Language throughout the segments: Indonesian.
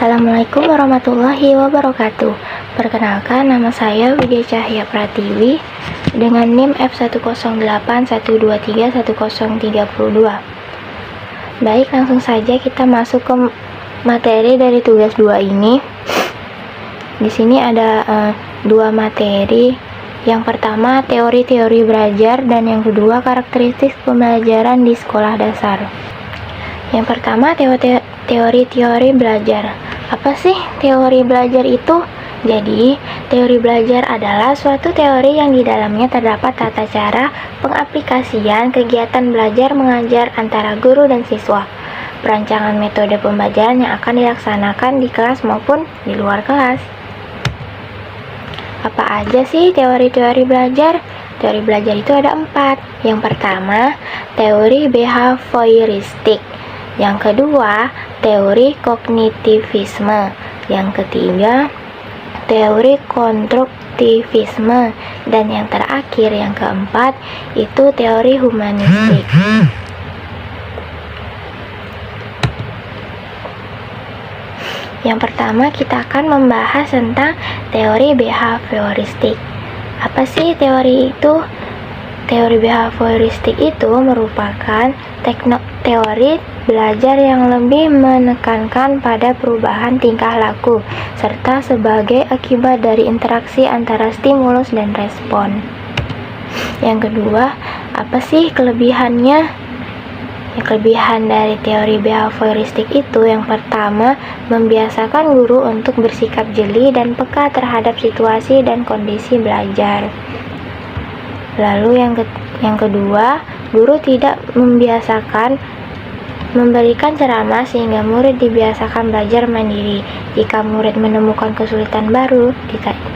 Assalamualaikum warahmatullahi wabarakatuh. Perkenalkan, nama saya Widya Cahya Pratiwi dengan NIM F1081231031032. Baik, langsung saja kita masuk ke materi dari tugas 2 ini. Di sini ada dua materi. Yang pertama, teori-teori belajar, dan yang kedua, karakteristik pembelajaran di sekolah dasar. Yang pertama, teori-teori belajar. Apa sih teori belajar itu? Jadi, teori belajar adalah suatu teori yang di dalamnya terdapat tata cara pengaplikasian kegiatan belajar mengajar antara guru dan siswa, perancangan metode pembelajaran yang akan dilaksanakan di kelas maupun di luar kelas. Apa aja sih teori-teori belajar? Teori belajar itu ada 4. Yang pertama, teori behavioristik. Yang kedua, teori kognitivisme. Yang ketiga, teori konstruktivisme. Dan yang terakhir, yang keempat, itu teori humanistik. Yang pertama, kita akan membahas tentang teori behavioristik. Apa sih teori itu? Teori behavioristik itu merupakan teori belajar yang lebih menekankan pada perubahan tingkah laku, serta sebagai akibat dari interaksi antara stimulus dan respon. Yang kedua, apa sih kelebihannya? Kelebihan dari teori behavioristik itu, yang pertama, membiasakan guru untuk bersikap jeli dan peka terhadap situasi dan kondisi belajar. Lalu yang kedua, guru tidak membiasakan memberikan ceramah sehingga murid dibiasakan belajar mandiri. Jika murid menemukan kesulitan baru,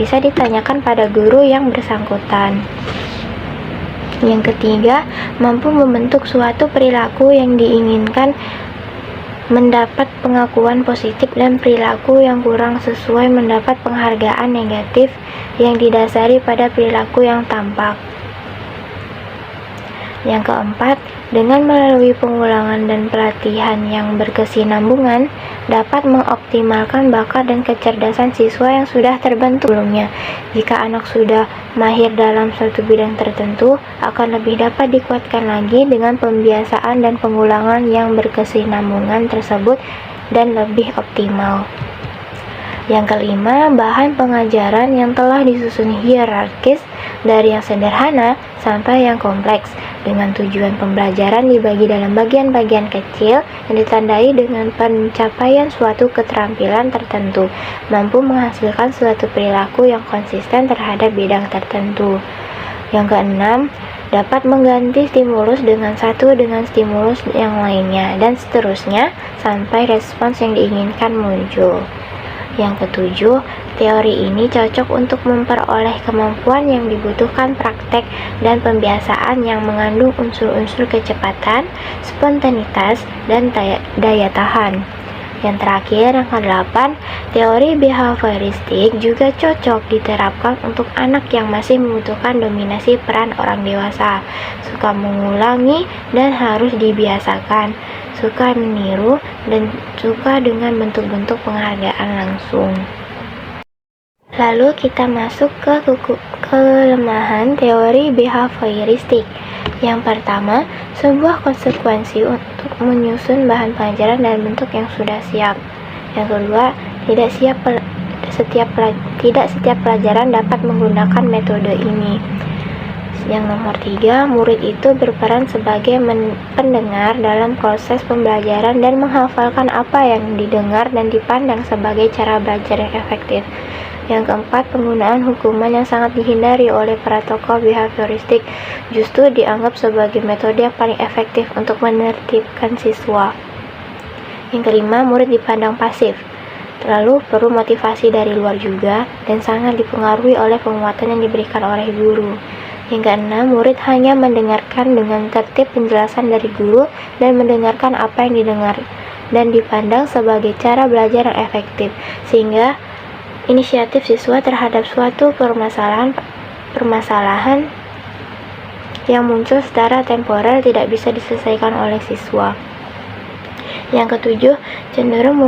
bisa ditanyakan pada guru yang bersangkutan. Yang ketiga, mampu membentuk suatu perilaku yang diinginkan, mendapat pengakuan positif, dan perilaku yang kurang sesuai mendapat penghargaan negatif yang didasari pada perilaku yang tampak. Yang keempat, dengan melalui pengulangan dan pelatihan yang berkesinambungan, dapat mengoptimalkan bakat dan kecerdasan siswa yang sudah terbentuk sebelumnya. Jika anak sudah mahir dalam suatu bidang tertentu, akan lebih dapat dikuatkan lagi dengan pembiasaan dan pengulangan yang berkesinambungan tersebut dan lebih optimal. Yang kelima, bahan pengajaran yang telah disusun hierarkis dari yang sederhana sampai yang kompleks, dengan tujuan pembelajaran dibagi dalam bagian-bagian kecil yang ditandai dengan pencapaian suatu keterampilan tertentu, mampu menghasilkan suatu perilaku yang konsisten terhadap bidang tertentu. Yang keenam, dapat mengganti stimulus dengan stimulus yang lainnya, dan seterusnya sampai respons yang diinginkan muncul. Yang ketujuh, teori ini cocok untuk memperoleh kemampuan yang dibutuhkan praktek dan pembiasaan yang mengandung unsur-unsur kecepatan, spontanitas, dan daya tahan. Yang terakhir, yang ke-8, teori behavioristik juga cocok diterapkan untuk anak yang masih membutuhkan dominasi peran orang dewasa, suka mengulangi dan harus dibiasakan, suka meniru, dan suka dengan bentuk-bentuk penghargaan langsung. Lalu kita masuk ke kelemahan teori behavioristik. Yang pertama, sebuah konsekuensi untuk menyusun bahan pelajaran dan bentuk yang sudah siap. Yang kedua, tidak setiap pelajaran dapat menggunakan metode ini. Yang nomor 3, murid itu berperan sebagai pendengar dalam proses pembelajaran dan menghafalkan apa yang didengar dan dipandang sebagai cara belajar yang efektif. Yang keempat, penggunaan hukuman yang sangat dihindari oleh para tokoh behavioristik justru dianggap sebagai metode yang paling efektif untuk menertibkan siswa. Yang kelima, murid dipandang pasif, terlalu perlu motivasi dari luar juga, dan sangat dipengaruhi oleh penguatan yang diberikan oleh guru. Yang keenam, murid hanya mendengarkan dengan tertib penjelasan dari guru dan mendengarkan apa yang didengar dan dipandang sebagai cara belajar yang efektif, sehingga inisiatif siswa terhadap suatu permasalahan yang muncul secara temporer tidak bisa diselesaikan oleh siswa. Yang ketujuh, cenderung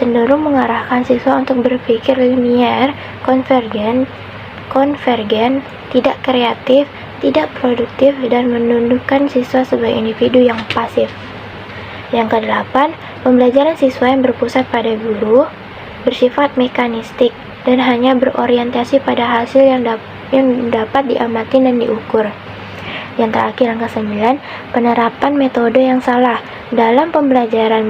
cenderung mengarahkan siswa untuk berpikir linier, konvergen, tidak kreatif, tidak produktif, dan menundukkan siswa sebagai individu yang pasif. Yang kedelapan, pembelajaran siswa yang berpusat pada guru, bersifat mekanistik, dan hanya berorientasi pada hasil yang dapat diamati dan diukur. Yang terakhir, yang ke-9, penerapan metode yang salah dalam pembelajaran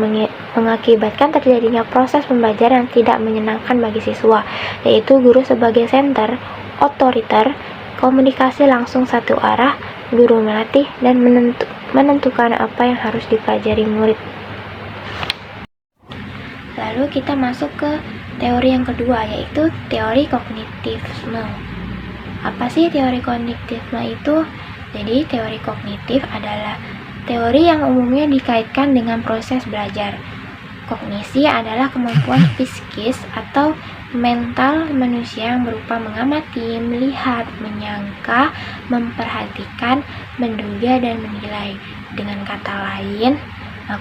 mengakibatkan terjadinya proses pembelajaran yang tidak menyenangkan bagi siswa, yaitu guru sebagai senter, otoriter, komunikasi langsung satu arah, guru melatih dan menentukan apa yang harus dipelajari murid. Lalu kita masuk ke teori yang kedua, yaitu teori kognitivisme. Apa sih teori kognitivisme itu? Jadi, teori kognitif adalah teori yang umumnya dikaitkan dengan proses belajar. Kognisi adalah kemampuan psikis atau mental manusia yang berupa mengamati, melihat, menyangka, memperhatikan, menduga, dan menilai. Dengan kata lain,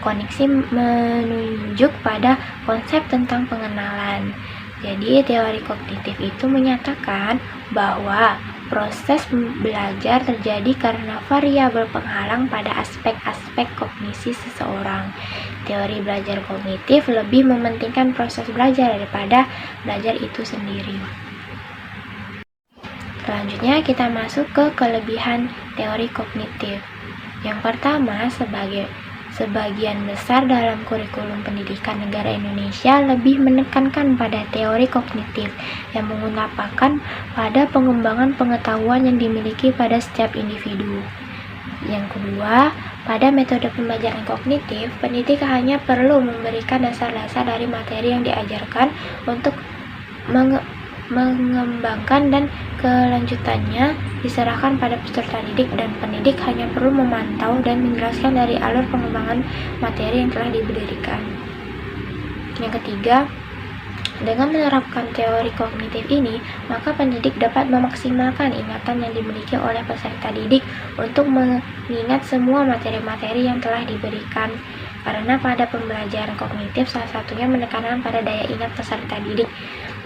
kognisi menunjuk pada konsep tentang pengenalan. Jadi, teori kognitif itu menyatakan bahwa proses belajar terjadi karena variabel penghalang pada aspek-aspek kognisi seseorang. Teori belajar kognitif lebih mementingkan proses belajar daripada belajar itu sendiri. Selanjutnya kita masuk ke kelebihan teori kognitif. Yang pertama, sebagian besar dalam kurikulum pendidikan negara Indonesia lebih menekankan pada teori kognitif yang mengutamakan pada pengembangan pengetahuan yang dimiliki pada setiap individu. Yang kedua, pada metode pembelajaran kognitif, pendidik hanya perlu memberikan dasar-dasar dari materi yang diajarkan untuk mengembangkan dan kelanjutannya diserahkan pada peserta didik, dan pendidik hanya perlu memantau dan menjelaskan dari alur pengembangan materi yang telah diberikan. Yang ketiga, dengan menerapkan teori kognitif ini, maka pendidik dapat memaksimalkan ingatan yang dimiliki oleh peserta didik untuk mengingat semua materi-materi yang telah diberikan. Karena pada pembelajaran kognitif salah satunya menekankan pada daya ingat peserta didik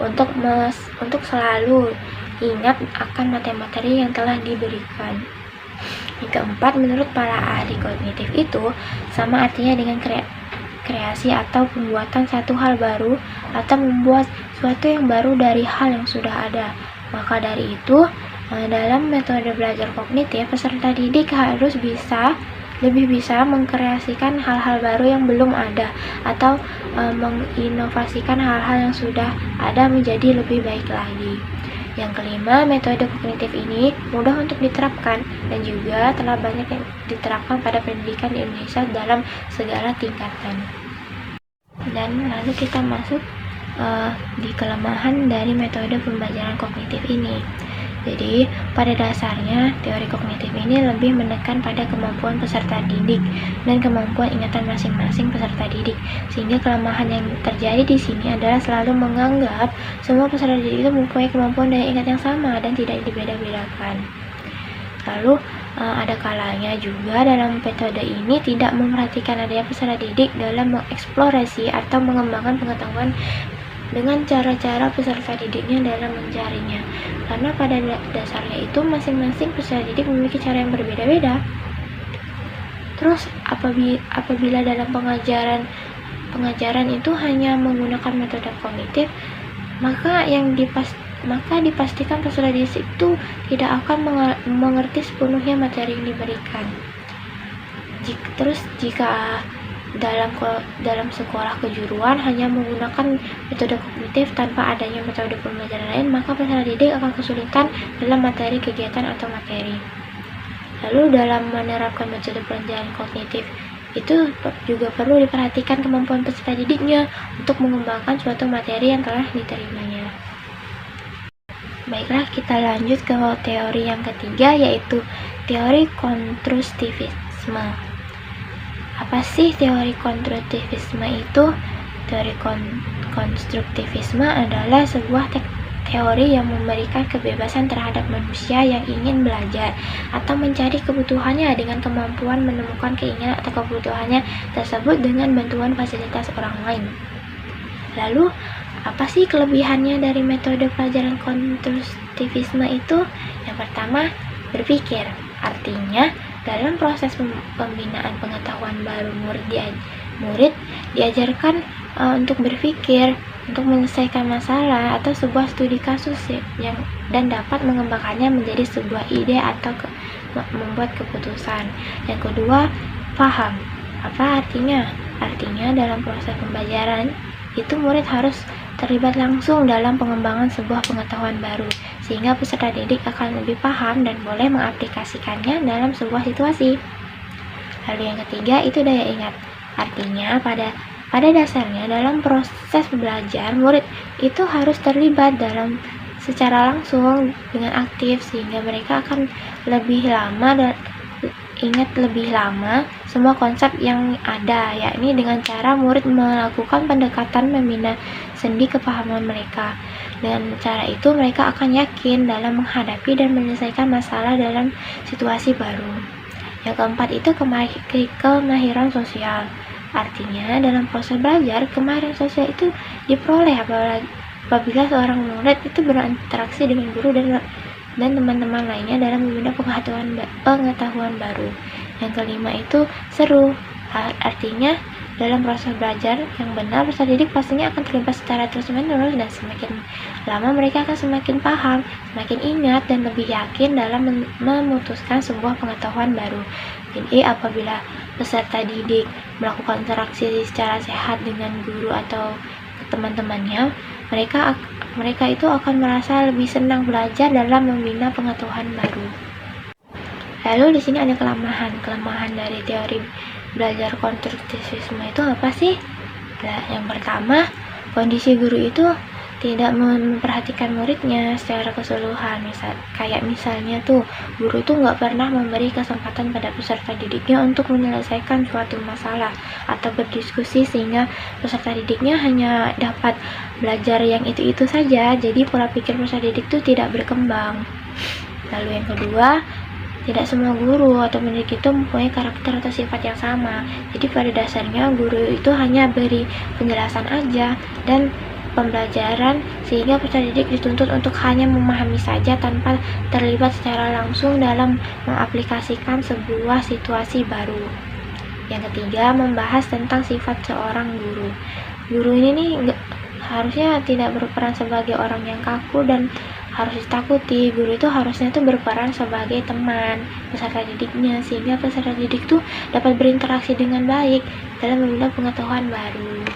untuk selalu ingat akan materi-materi yang telah diberikan. Yang keempat, menurut para ahli kognitif itu sama artinya dengan kreasi atau pembuatan satu hal baru atau membuat sesuatu yang baru dari hal yang sudah ada. Maka dari itu, dalam metode belajar kognitif, peserta didik harus lebih bisa mengkreasikan hal-hal baru yang belum ada atau menginovasikan hal-hal yang sudah ada menjadi lebih baik lagi. Yang kelima, metode kognitif ini mudah untuk diterapkan dan juga telah banyak yang diterapkan pada pendidikan di Indonesia dalam segala tingkatan. Dan lalu kita masuk di kelemahan dari metode pembelajaran kognitif ini. Jadi, pada dasarnya, teori kognitif ini lebih menekan pada kemampuan peserta didik dan kemampuan ingatan masing-masing peserta didik, sehingga kelemahan yang terjadi di sini adalah selalu menganggap semua peserta didik itu mempunyai kemampuan daya ingat yang sama dan tidak dibeda-bedakan. Lalu, ada kalanya juga dalam metode ini tidak memperhatikan adanya peserta didik dalam mengeksplorasi atau mengembangkan pengetahuan dengan cara-cara peserta didiknya dalam mencarinya, karena pada dasarnya itu masing-masing peserta didik memiliki cara yang berbeda-beda. Terus apabila dalam pengajaran itu hanya menggunakan metode kognitif, maka dipastikan peserta didik itu tidak akan mengerti sepenuhnya materi yang diberikan. Jika dalam sekolah kejuruan hanya menggunakan metode kognitif tanpa adanya metode pembelajaran lain, maka peserta didik akan kesulitan dalam materi kegiatan atau materi. Lalu dalam menerapkan metode pembelajaran kognitif itu juga perlu diperhatikan kemampuan peserta didiknya untuk mengembangkan suatu materi yang telah diterimanya. Baiklah, kita lanjut ke teori yang ketiga, yaitu teori konstruktivisme. Apa sih teori konstruktivisme itu? Teori konstruktivisme adalah sebuah teori yang memberikan kebebasan terhadap manusia yang ingin belajar atau mencari kebutuhannya dengan kemampuan menemukan keinginan atau kebutuhannya tersebut dengan bantuan fasilitas orang lain. Lalu, apa sih kelebihannya dari metode pelajaran konstruktivisme itu? Yang pertama, berpikir. Artinya, dalam proses pembinaan pengetahuan baru, murid diajarkan untuk berpikir, untuk menyelesaikan masalah atau sebuah studi kasus dan dapat mengembangkannya menjadi sebuah ide atau membuat keputusan. Yang kedua, paham. Apa artinya? Artinya dalam proses pembelajaran itu murid harus terlibat langsung dalam pengembangan sebuah pengetahuan baru, sehingga peserta didik akan lebih paham dan boleh mengaplikasikannya dalam sebuah situasi. Lalu yang ketiga itu daya ingat. Artinya pada dasarnya dalam proses belajar, murid itu harus terlibat dalam secara langsung dengan aktif, sehingga mereka akan lebih lama dan ingat lebih lama semua konsep yang ada, yakni dengan cara murid melakukan pendekatan membina sendi kepahaman mereka. Dengan cara itu mereka akan yakin dalam menghadapi dan menyelesaikan masalah dalam situasi baru. Yang keempat itu kemahiran sosial. Artinya dalam proses belajar, kemahiran sosial itu diperoleh apabila seorang murid itu berinteraksi dengan guru dan teman-teman lainnya dalam membina pengetahuan baru. Yang kelima itu seru. Artinya dalam proses belajar yang benar, peserta didik pastinya akan terlibat secara terus-menerus, dan semakin lama mereka akan semakin paham, semakin ingat, dan lebih yakin dalam memutuskan sebuah pengetahuan baru. Jadi apabila peserta didik melakukan interaksi secara sehat dengan guru atau teman-temannya, mereka itu akan merasa lebih senang belajar dalam membina pengetahuan baru. Lalu di sini ada kelemahan dari teori belajar konstruktivisme itu apa sih? Nah, yang pertama, kondisi guru itu tidak memperhatikan muridnya secara keseluruhan. Misalnya tuh, guru tuh nggak pernah memberi kesempatan pada peserta didiknya untuk menyelesaikan suatu masalah atau berdiskusi, sehingga peserta didiknya hanya dapat belajar yang itu-itu saja. Jadi pola pikir peserta didik tuh tidak berkembang. Lalu yang kedua, tidak semua guru atau pendidik itu mempunyai karakter atau sifat yang sama. Jadi pada dasarnya guru itu hanya beri penjelasan aja dan pembelajaran, sehingga peserta didik dituntut untuk hanya memahami saja tanpa terlibat secara langsung dalam mengaplikasikan sebuah situasi baru. Yang ketiga, membahas tentang sifat seorang guru. Guru ini nih harusnya tidak berperan sebagai orang yang kaku dan harus ditakuti. Guru itu harusnya tuh berperan sebagai teman peserta didiknya, sehingga peserta didik tuh dapat berinteraksi dengan baik dalam membina pengetahuan baru.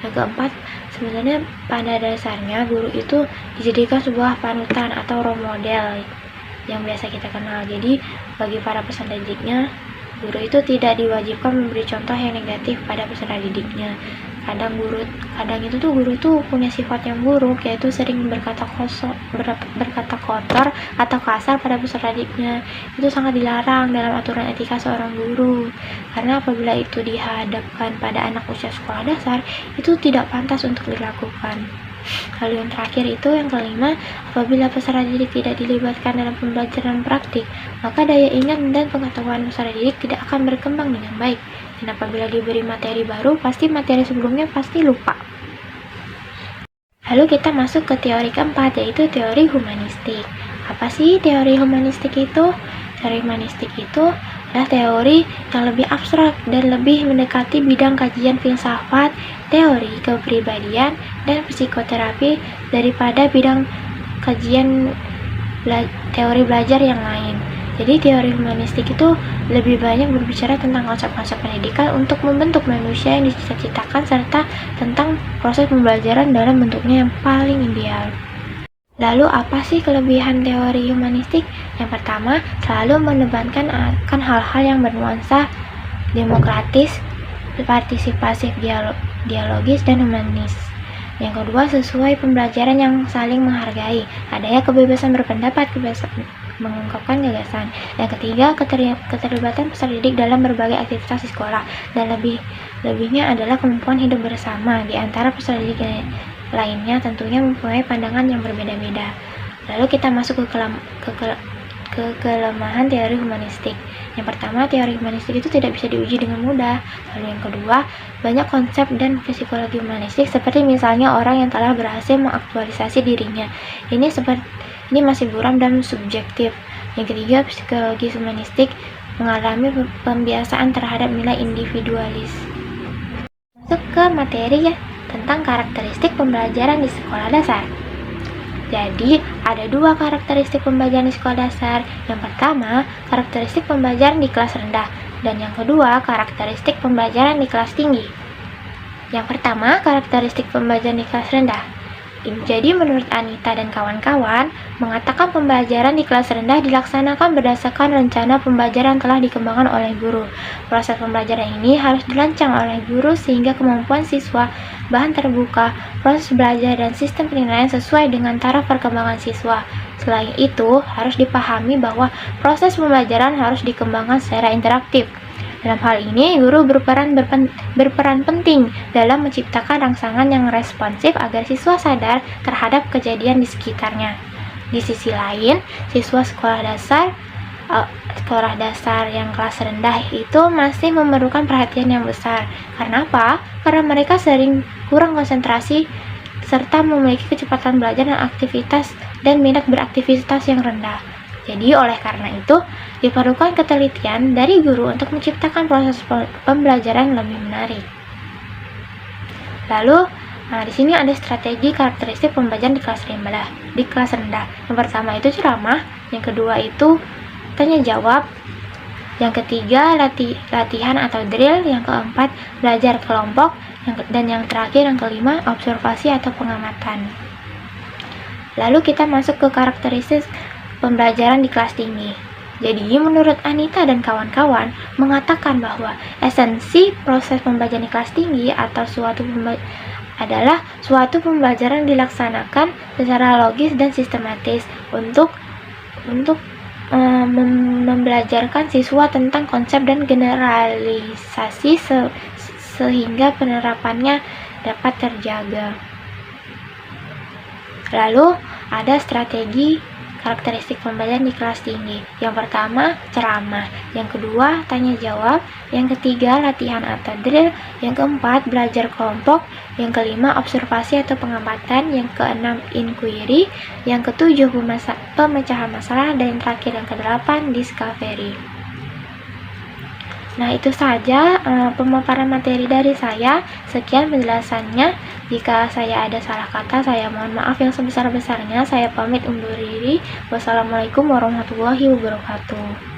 Yang keempat, sebenarnya pada dasarnya guru itu dijadikan sebuah panutan atau role model yang biasa kita kenal. Jadi bagi para peserta didiknya, guru itu tidak diwajibkan memberi contoh yang negatif pada peserta didiknya. Kadang itu tuh guru tuh punya sifat yang buruk, yaitu sering berkata kotor atau kasar pada peserta didiknya. Itu sangat dilarang dalam aturan etika seorang guru, karena apabila itu dihadapkan pada anak usia sekolah dasar, itu tidak pantas untuk dilakukan. Lalu yang terakhir itu yang kelima, apabila peserta didik tidak dilibatkan dalam pembelajaran praktik, maka daya ingat dan pengetahuan peserta didik tidak akan berkembang dengan baik. Dan apabila diberi materi baru, pasti materi sebelumnya pasti lupa. Lalu kita masuk ke teori keempat, yaitu teori humanistik. Apa sih teori humanistik itu? Teori humanistik itu adalah teori yang lebih abstrak dan lebih mendekati bidang kajian filsafat, teori kepribadian, dan psikoterapi daripada bidang kajian teori belajar yang lain. Jadi teori humanistik itu lebih banyak berbicara tentang konsep-konsep pendidikan untuk membentuk manusia yang dicita-citakan, serta tentang proses pembelajaran dalam bentuknya yang paling ideal. Lalu apa sih kelebihan teori humanistik? Yang pertama, selalu menekankan akan hal-hal yang bernuansa demokratis, partisipasif, dialogis, dan humanis. Yang kedua, sesuai pembelajaran yang saling menghargai, adanya kebebasan berpendapat, kebebasan mengungkapkan gagasan. Yang ketiga, keterlibatan peserta didik dalam berbagai aktivitas di sekolah, dan lebihnya adalah kemampuan hidup bersama di antara peserta didik lainnya, tentunya mempunyai pandangan yang berbeda-beda. Lalu kita masuk ke kelemahan teori humanistik. Yang pertama, teori humanistik itu tidak bisa diuji dengan mudah. Lalu yang kedua, banyak konsep dan psikologi humanistik seperti misalnya orang yang telah berhasil mengaktualisasi dirinya. Ini masih buram dan subjektif. Yang ketiga, psikologi humanistik mengalami pembiasaan terhadap nilai individualis. Masuk ke materi ya, tentang karakteristik pembelajaran di sekolah dasar. Jadi, ada dua karakteristik pembelajaran di sekolah dasar. Yang pertama, karakteristik pembelajaran di kelas rendah. Dan yang kedua, karakteristik pembelajaran di kelas tinggi. Yang pertama, karakteristik pembelajaran di kelas rendah. Jadi, menurut Anita dan kawan-kawan, mengatakan pembelajaran di kelas rendah dilaksanakan berdasarkan rencana pembelajaran telah dikembangkan oleh guru. Proses pembelajaran ini harus dirancang oleh guru sehingga kemampuan siswa, bahan terbuka, proses belajar, dan sistem penilaian sesuai dengan taraf perkembangan siswa. Selain itu, harus dipahami bahwa proses pembelajaran harus dikembangkan secara interaktif. Dalam hal ini, guru berperan penting dalam menciptakan rangsangan yang responsif agar siswa sadar terhadap kejadian di sekitarnya. Di sisi lain, siswa sekolah dasar yang kelas rendah itu masih memerlukan perhatian yang besar. Karena apa? Karena mereka sering kurang konsentrasi serta memiliki kecepatan belajar dan minat beraktivitas yang rendah. Jadi, oleh karena itu, diperlukan ketelitian dari guru untuk menciptakan proses pembelajaran lebih menarik. Lalu, di sini ada strategi karakteristik pembelajaran di kelas rendah. Yang pertama itu ceramah, yang kedua itu tanya jawab, yang ketiga latihan atau drill, yang keempat belajar kelompok, dan yang terakhir yang kelima observasi atau pengamatan. Lalu kita masuk ke karakteristik pembelajaran di kelas tinggi. Jadi, menurut Anita dan kawan-kawan mengatakan bahwa esensi proses pembelajaran di kelas tinggi atau adalah suatu pembelajaran dilaksanakan secara logis dan sistematis untuk membelajarkan siswa tentang konsep dan generalisasi sehingga penerapannya dapat terjaga. Lalu, ada strategi karakteristik pembelajaran di kelas tinggi. Yang pertama, ceramah. Yang kedua, tanya jawab. Yang ketiga, latihan atau drill. Yang keempat, belajar kelompok. Yang kelima, observasi atau pengamatan. Yang keenam, inquiry. Yang ketujuh, pemecahan masalah. Dan yang terakhir, yang kedelapan, discovery. Nah, itu saja pemaparan materi dari saya. Sekian penjelasannya. Jika saya ada salah kata, saya mohon maaf yang sebesar-besarnya. Saya pamit undur diri. Wassalamualaikum warahmatullahi wabarakatuh.